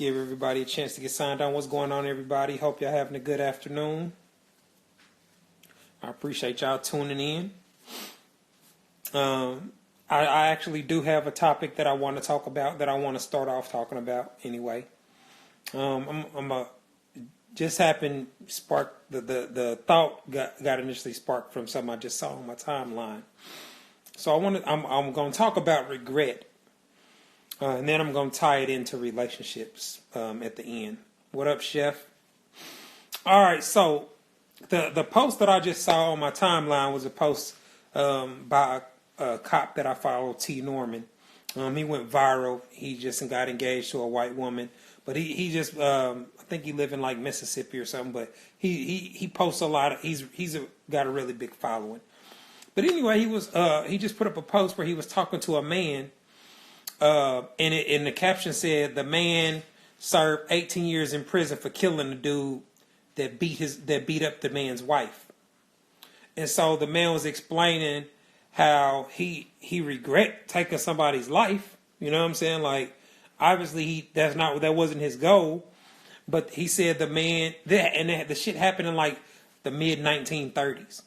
Give everybody a chance to get signed on. What's going on, everybody? Hope y'all having a good afternoon. I appreciate y'all tuning in. I actually do have a topic that I want to talk about, that I want to start off talking about anyway. Just happened, sparked, the thought got initially sparked from something I just saw on my timeline. So I'm going to talk about regret. And then I'm going to tie it into relationships at the end. What up, Chef? All right, so the post that I just saw on my timeline was a post by a cop that I follow, T. Norman. He went viral. He just got engaged to a white woman. But he just, I think he live in like Mississippi or something. But he posts a lot. He's got a really big following. But anyway, he just put up a post where he was talking to a man. And the caption said the man served 18 years in prison for killing the dude that beat up the man's wife. And so the man was explaining how he regret taking somebody's life. You know what I'm saying? Like, obviously that wasn't his goal. But he said the shit happened in like the mid 1930s.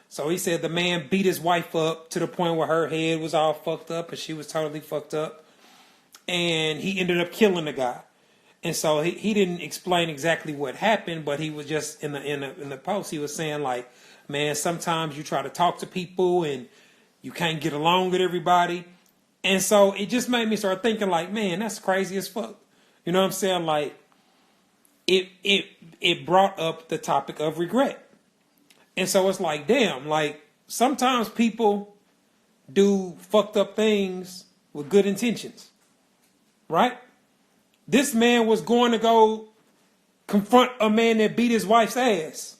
So he said the man beat his wife up to the point where her head was all fucked up and she was totally fucked up. And he ended up killing the guy. And so he didn't explain exactly what happened, but he was just in the post, he was saying like, man, sometimes you try to talk to people and you can't get along with everybody. And so it just made me start thinking like, man, that's crazy as fuck. You know what I'm saying? Like it brought up the topic of regret. And so it's like, damn, like sometimes people do fucked up things with good intentions, right? This man was going to go confront a man that beat his wife's ass.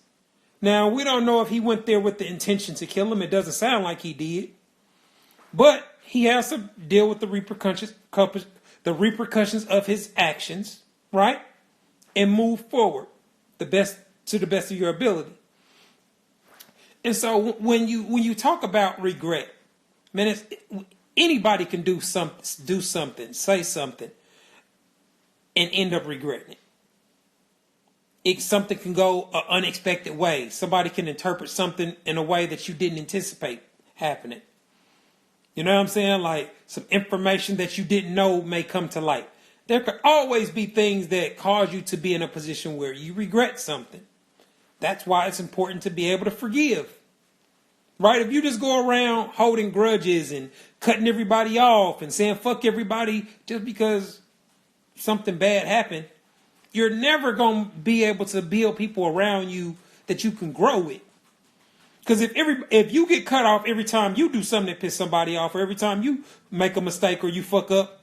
Now, we don't know if he went there with the intention to kill him. It doesn't sound like he did. But he has to deal with the repercussions of his actions, right? And move forward to the best of your ability. And so when you talk about regret, man, anybody can do something, say something, and end up regretting it. Something can go an unexpected way. Somebody can interpret something in a way that you didn't anticipate happening. You know what I'm saying? Like some information that you didn't know may come to light. There could always be things that cause you to be in a position where you regret something. That's why it's important to be able to forgive. Right? If you just go around holding grudges and cutting everybody off and saying fuck everybody just because something bad happened, you're never going to be able to build people around you that you can grow with. Because if you get cut off every time you do something that pisses somebody off, or every time you make a mistake or you fuck up,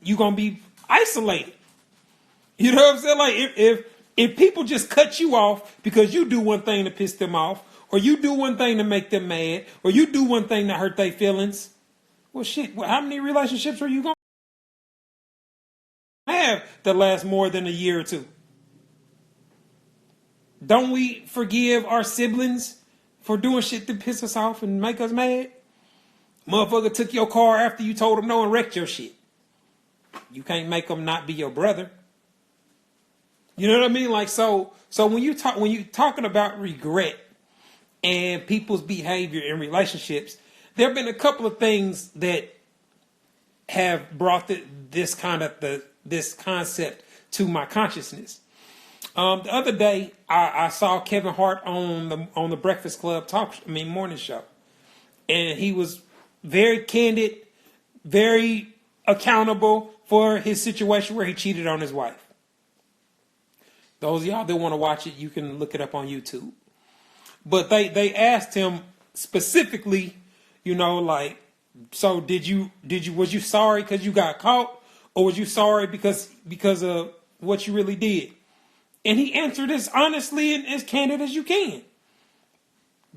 you're going to be isolated. You know what I'm saying? Like if people just cut you off because you do one thing to piss them off, or you do one thing to make them mad, or you do one thing to hurt their feelings, well, shit, how many relationships are you going to have that last more than a year or two? Don't we forgive our siblings for doing shit that piss us off and make us mad? Motherfucker took your car after you told them no and wrecked your shit. You can't make them not be your brother. You know what I mean? Like, so when you're talking about regret and people's behavior in relationships, there have been a couple of things that have brought this concept to my consciousness. The other day, I saw Kevin Hart on the Breakfast Club morning show, and he was very candid, very accountable for his situation where he cheated on his wife. Those of y'all that want to watch it, you can look it up on YouTube. But they asked him specifically, you know, like, so was you sorry because you got caught, or was you sorry because of what you really did? And he answered as honestly and as candid as you can.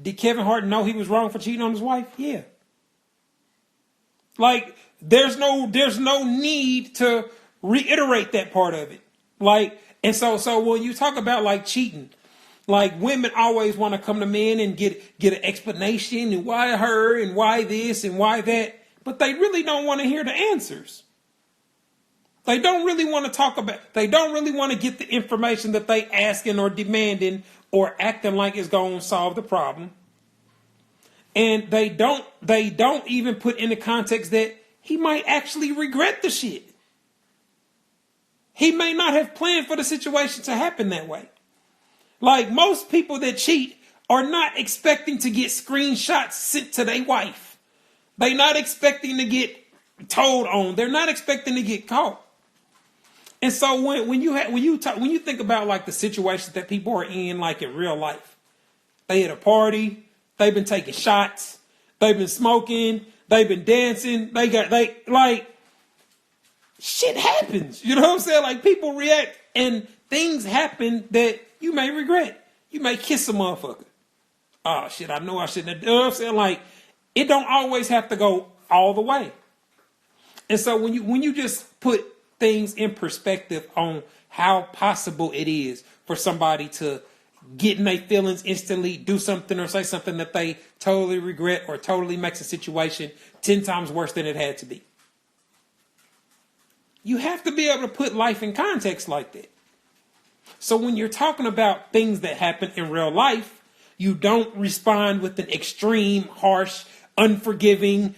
Did Kevin Hart know he was wrong for cheating on his wife? Yeah. Like, there's no need to reiterate that part of it. Like, and so when you talk about like cheating, like women always want to come to men and get an explanation and why her and why this and why that, but they really don't want to hear the answers. They don't really want to talk about, they don't really want to get the information that they asking or demanding or acting like it's going to solve the problem. And they don't even put in the context that he might actually regret the shit. He may not have planned for the situation to happen that way. Like most people that cheat are not expecting to get screenshots sent to their wife. They're not expecting to get told on. They're not expecting to get caught. And so when you think about like the situations that people are in, like in real life, they at a party, they've been taking shots, they've been smoking, they've been dancing, shit happens. You know what I'm saying? Like people react and things happen that you may regret. You may kiss a motherfucker. Oh shit, I know I shouldn't have. You know what I'm saying? Like it don't always have to go all the way. And so when you just put things in perspective on how possible it is for somebody to get in their feelings instantly, do something or say something that they totally regret or totally makes a situation 10 times worse than it had to be. You have to be able to put life in context like that. So when you're talking about things that happen in real life, you don't respond with an extreme, harsh, unforgiving,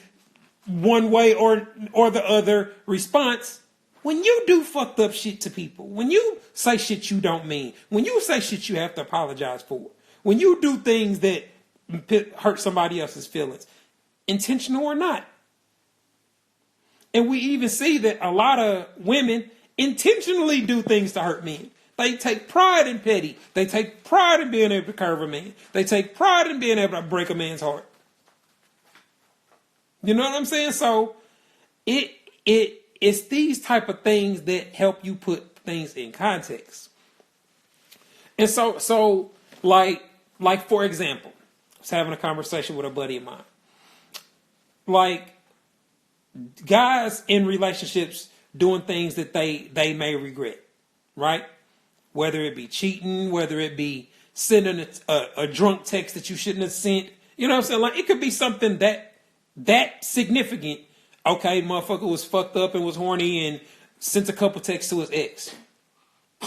one way or the other response. When you do fucked up shit to people, when you say shit you don't mean, when you say shit you have to apologize for, when you do things that hurt somebody else's feelings, intentional or not. And we even see that a lot of women intentionally do things to hurt men. They take pride in petty. They take pride in being able to curve a man. They take pride in being able to break a man's heart. You know what I'm saying? So it's these type of things that help you put things in context. And so like for example, I was having a conversation with a buddy of mine. Like guys in relationships doing things that they may regret, right? Whether it be cheating, whether it be sending a drunk text that you shouldn't have sent. You know what I'm saying? Like it could be something that significant. Okay, motherfucker was fucked up and was horny and sent a couple texts to his ex.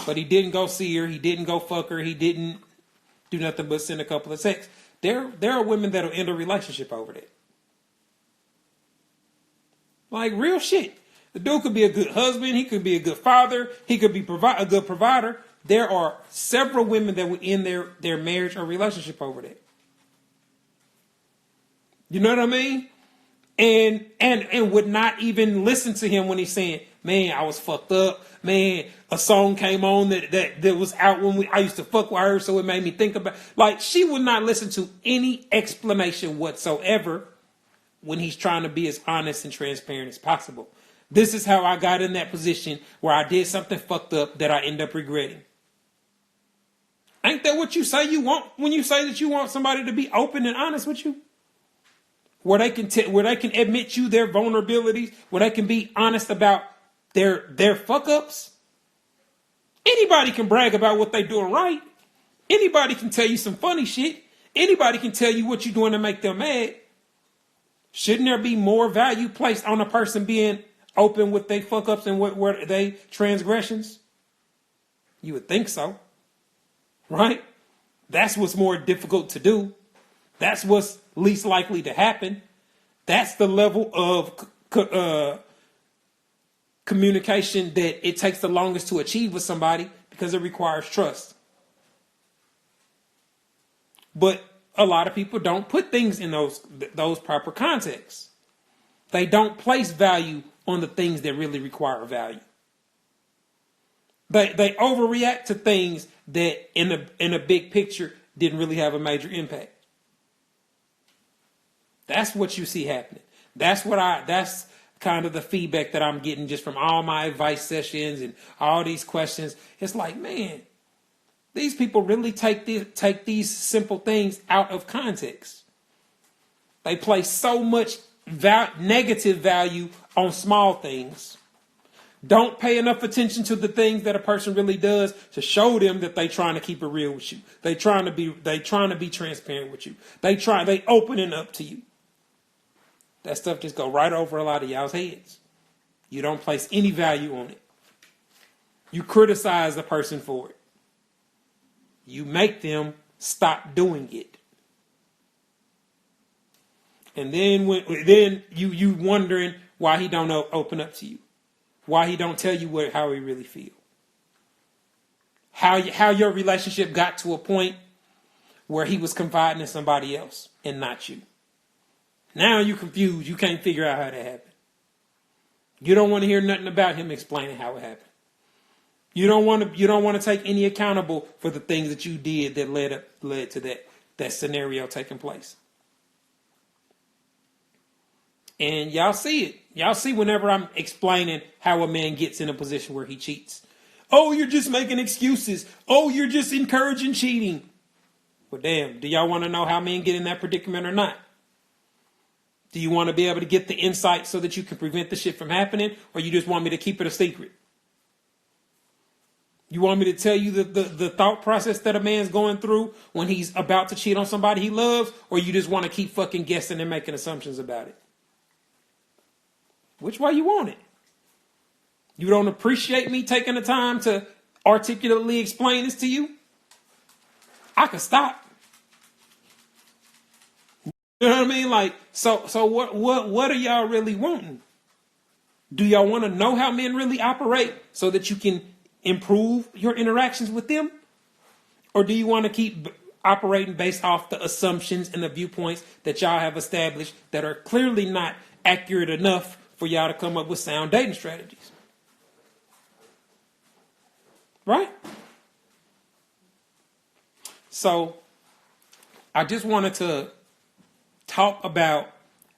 But he didn't go see her. He didn't go fuck her. He didn't do nothing but send a couple of texts. There are women that'll end a relationship over that. Like real shit. The dude could be a good husband. He could be a good father. He could be a good provider. There are several women that would end their marriage or relationship over that. You know what I mean? And would not even listen to him when he's saying, man, I was fucked up. Man, a song came on that was out when I used to fuck with her, so it made me think about. Like, she would not listen to any explanation whatsoever when he's trying to be as honest and transparent as possible. This is how I got in that position where I did something fucked up that I end up regretting. Ain't that what you say you want when you say that you want somebody to be open and honest with you? Where they can admit you their vulnerabilities, where they can be honest about their fuck ups. Anybody can brag about what they're doing right. Anybody can tell you some funny shit. Anybody can tell you what you're doing to make them mad. Shouldn't there be more value placed on a person being open with their fuck ups and what they transgressions? You would think so, right? That's what's more difficult to do. That's what's least likely to happen. That's the level of communication that it takes the longest to achieve with somebody because it requires trust. But a lot of people don't put things in those proper contexts. They don't place value on the things that really require value. They overreact to things that in a big picture didn't really have a major impact. That's what you see happening. That's kind of the feedback that I'm getting just from all my advice sessions and all these questions. It's like, man, these people really take these simple things out of context. They place so much negative value on small things. Don't pay enough attention to the things that a person really does to show them that they trying to keep it real with you. They trying to be transparent with you. They opening up to you. That stuff just go right over a lot of y'all's heads. You don't place any value on it. You criticize the person for it. You make them stop doing it. And then you wondering why he don't open up to you. Why he don't tell you how he really feels. How your relationship got to a point where he was confiding in somebody else and not you. Now you confused. You can't figure out how that happened. You don't want to hear nothing about him explaining how it happened. You don't want to take any accountable for the things that you did that led to that scenario taking place. And y'all see it. Y'all see whenever I'm explaining how a man gets in a position where he cheats. Oh, you're just making excuses. Oh, you're just encouraging cheating. Well, damn, do y'all want to know how men get in that predicament or not? Do you want to be able to get the insight so that you can prevent the shit from happening? Or you just want me to keep it a secret? You want me to tell you the thought process that a man's going through when he's about to cheat on somebody he loves? Or you just want to keep fucking guessing and making assumptions about it? Which way you want it? You don't appreciate me taking the time to articulately explain this to you? I could stop. You know what I mean? Like, so what are y'all really wanting? Do y'all want to know how men really operate so that you can improve your interactions with them? Or do you want to keep operating based off the assumptions and the viewpoints that y'all have established that are clearly not accurate enough for y'all to come up with sound dating strategies? Right? So I just wanted to talk about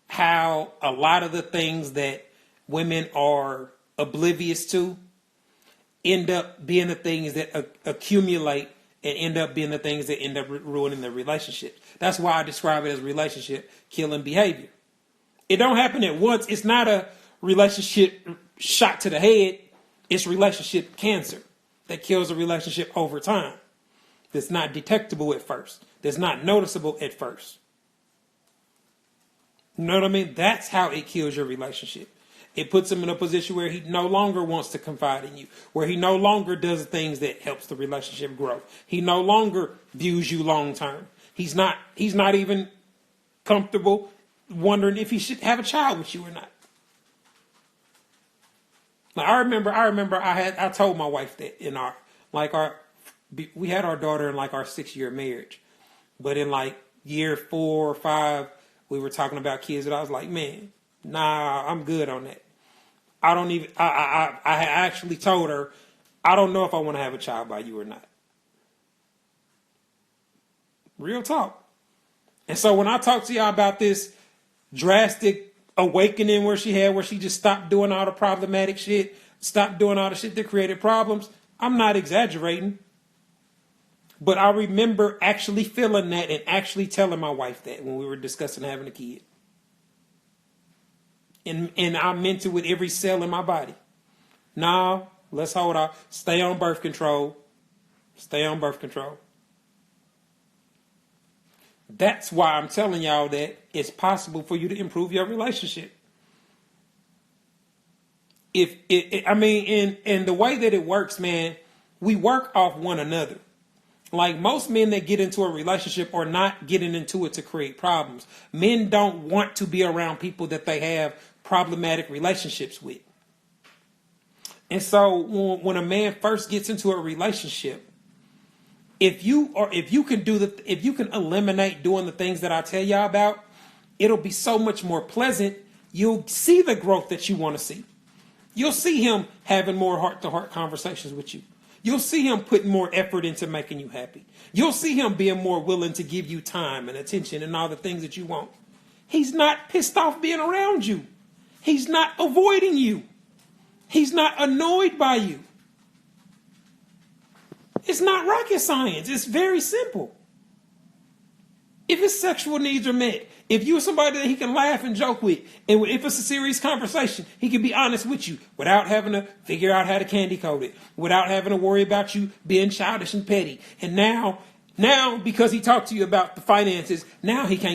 how a lot of the things that women are oblivious to end up being the things that accumulate and end up being the things that end up ruining the relationship. That's why I describe it as relationship killing behavior. It don't happen at once. It's not a relationship shot to the head. It's relationship cancer that kills a relationship over time. That's not detectable at first. That's not noticeable at first. You know what I mean? That's how it kills your relationship. It puts him in a position where he no longer wants to confide in you, where he no longer does things that helps the relationship grow. He no longer views you long term. He's not even comfortable wondering if he should have a child with you or not. Now, I remember I told my wife that we had our daughter in like our 6-year marriage, but in like year 4 or 5, we were talking about kids, and I was like, man, nah, I'm good on that. I actually told her, I don't know if I want to have a child by you or not. Real talk. And so when I talk to y'all about this drastic awakening where she just stopped doing all the problematic shit, stopped doing all the shit that created problems, I'm not exaggerating. But I remember actually feeling that and actually telling my wife that when we were discussing having a kid. And I meant it with every cell in my body. No, let's hold off. Stay on birth control. Stay on birth control. That's why I'm telling y'all that it's possible for you to improve your relationship. And the way that it works, man, we work off one another. Like most men that get into a relationship are not getting into it to create problems. Men don't want to be around people that they have problematic relationships with. And so when a man first gets into a relationship, if you can eliminate doing the things that I tell y'all about, it'll be so much more pleasant. You'll see the growth that you want to see. You'll see him having more heart-to-heart conversations with you. You'll see him putting more effort into making you happy. You'll see him being more willing to give you time and attention and all the things that you want. He's not pissed off being around you. He's not avoiding you. He's not annoyed by you. It's not rocket science. It's very simple. If his sexual needs are met, if you're somebody that he can laugh and joke with, and if it's a serious conversation, he can be honest with you without having to figure out how to candy coat it, without having to worry about you being childish and petty. And now because he talked to you about the finances, now he can't